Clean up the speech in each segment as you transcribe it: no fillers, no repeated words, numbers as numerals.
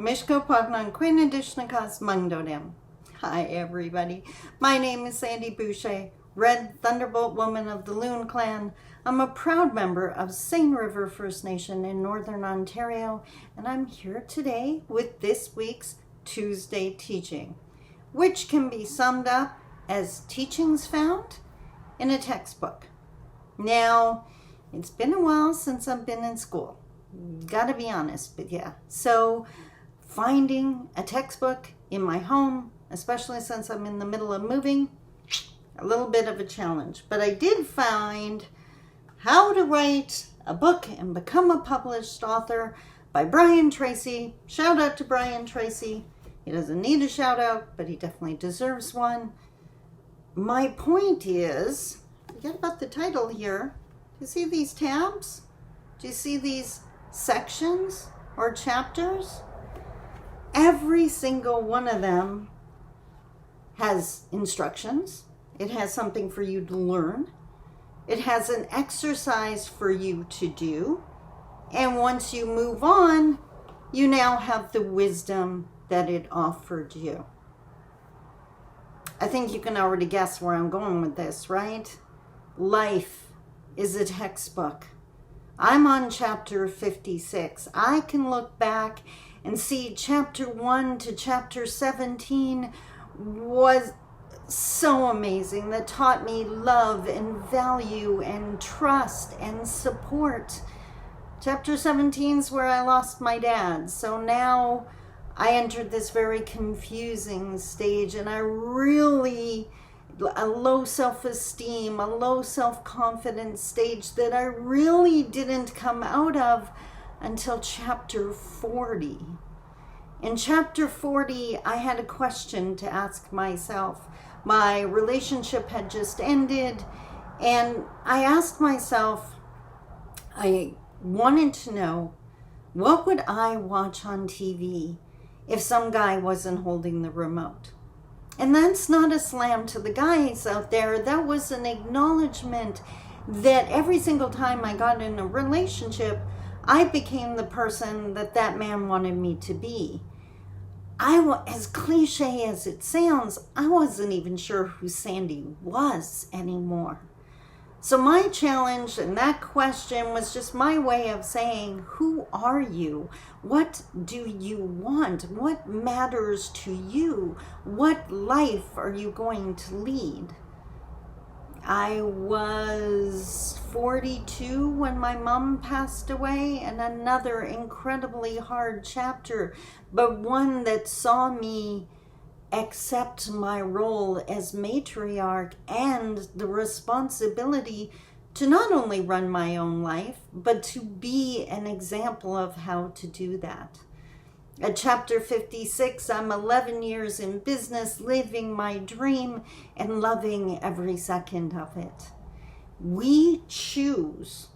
Mishko Pagnan Queen Edishnakas Mungdodem. Hi everybody. My name is Sandy Boucher, Red Thunderbolt Woman of the Loon Clan. I'm a proud member of Seine River First Nation in Northern Ontario, and I'm here today with this week's Tuesday teaching, which can be summed up as teachings found in a textbook. Now, it's been a while since I've been in school. Gotta be honest with you. So finding a textbook in my home, especially since I'm in the middle of moving, a little bit of a challenge. But I did find How to Write a Book and Become a Published Author by Brian Tracy. Shout out to Brian Tracy. He doesn't need a shout out, but he definitely deserves one. My point is, forget about the title here. Do you see these tabs? Do you see these sections or chapters? Every single one of them has instructions. It has something for you to learn. It has an exercise for you to do. And once you move on, you now have the wisdom that it offered you. I think you can already guess where I'm going with this, right? Life is a textbook. I'm on chapter 56. I can look back and see chapter 1 to chapter 17 was so amazing, that taught me love and value and trust and support. Chapter 17 is where I lost my dad. So now I entered this very confusing stage, and a low self-esteem, a low self-confidence stage that I really didn't come out of until chapter 40. In chapter 40, I had a question to ask myself. My relationship had just ended, and I asked myself, I wanted to know, what would I watch on TV if some guy wasn't holding the remote? And that's not a slam to the guys out there. That was an acknowledgement that every single time I got in a relationship, I became the person that man wanted me to be. As cliche as it sounds, I wasn't even sure who Sandy was anymore. So my challenge and that question was just my way of saying, who are you? What do you want? What matters to you? What life are you going to lead? I was 42 when my mom passed away, and another incredibly hard chapter, but one that saw me accept my role as matriarch and the responsibility to not only run my own life, but to be an example of how to do that. At chapter 56, I'm 11 years in business, living my dream and loving every second of it. We choose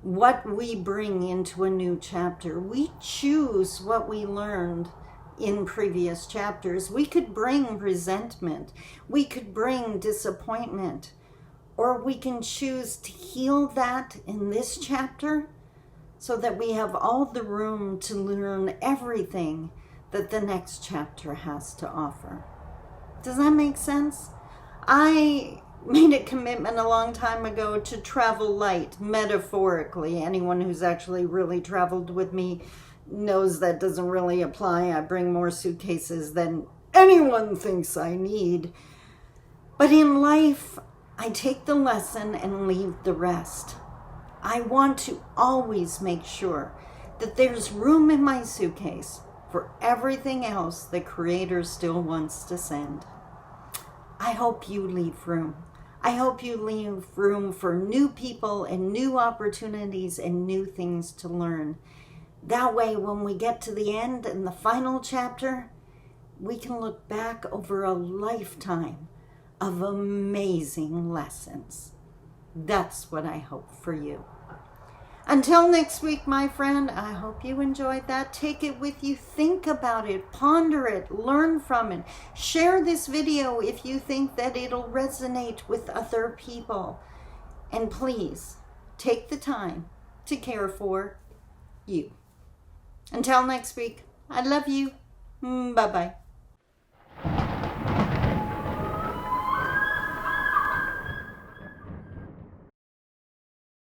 what we bring into a new chapter. We choose what we learned in previous chapters. We could bring resentment. We could bring disappointment. Or we can choose to heal that in this chapter, so that we have all the room to learn everything that the next chapter has to offer. Does that make sense? I made a commitment a long time ago to travel light, metaphorically. Anyone who's actually really traveled with me knows that doesn't really apply. I bring more suitcases than anyone thinks I need. But in life, I take the lesson and leave the rest. I want to always make sure that there's room in my suitcase for everything else the Creator still wants to send. I hope you leave room. I hope you leave room for new people and new opportunities and new things to learn. That way, when we get to the end and the final chapter, we can look back over a lifetime of amazing lessons. That's what I hope for you. Until next week, my friend, I hope you enjoyed that. Take it with you. Think about it. Ponder it. Learn from it. Share this video if you think that it'll resonate with other people. And please, take the time to care for you. Until next week, I love you. Bye-bye.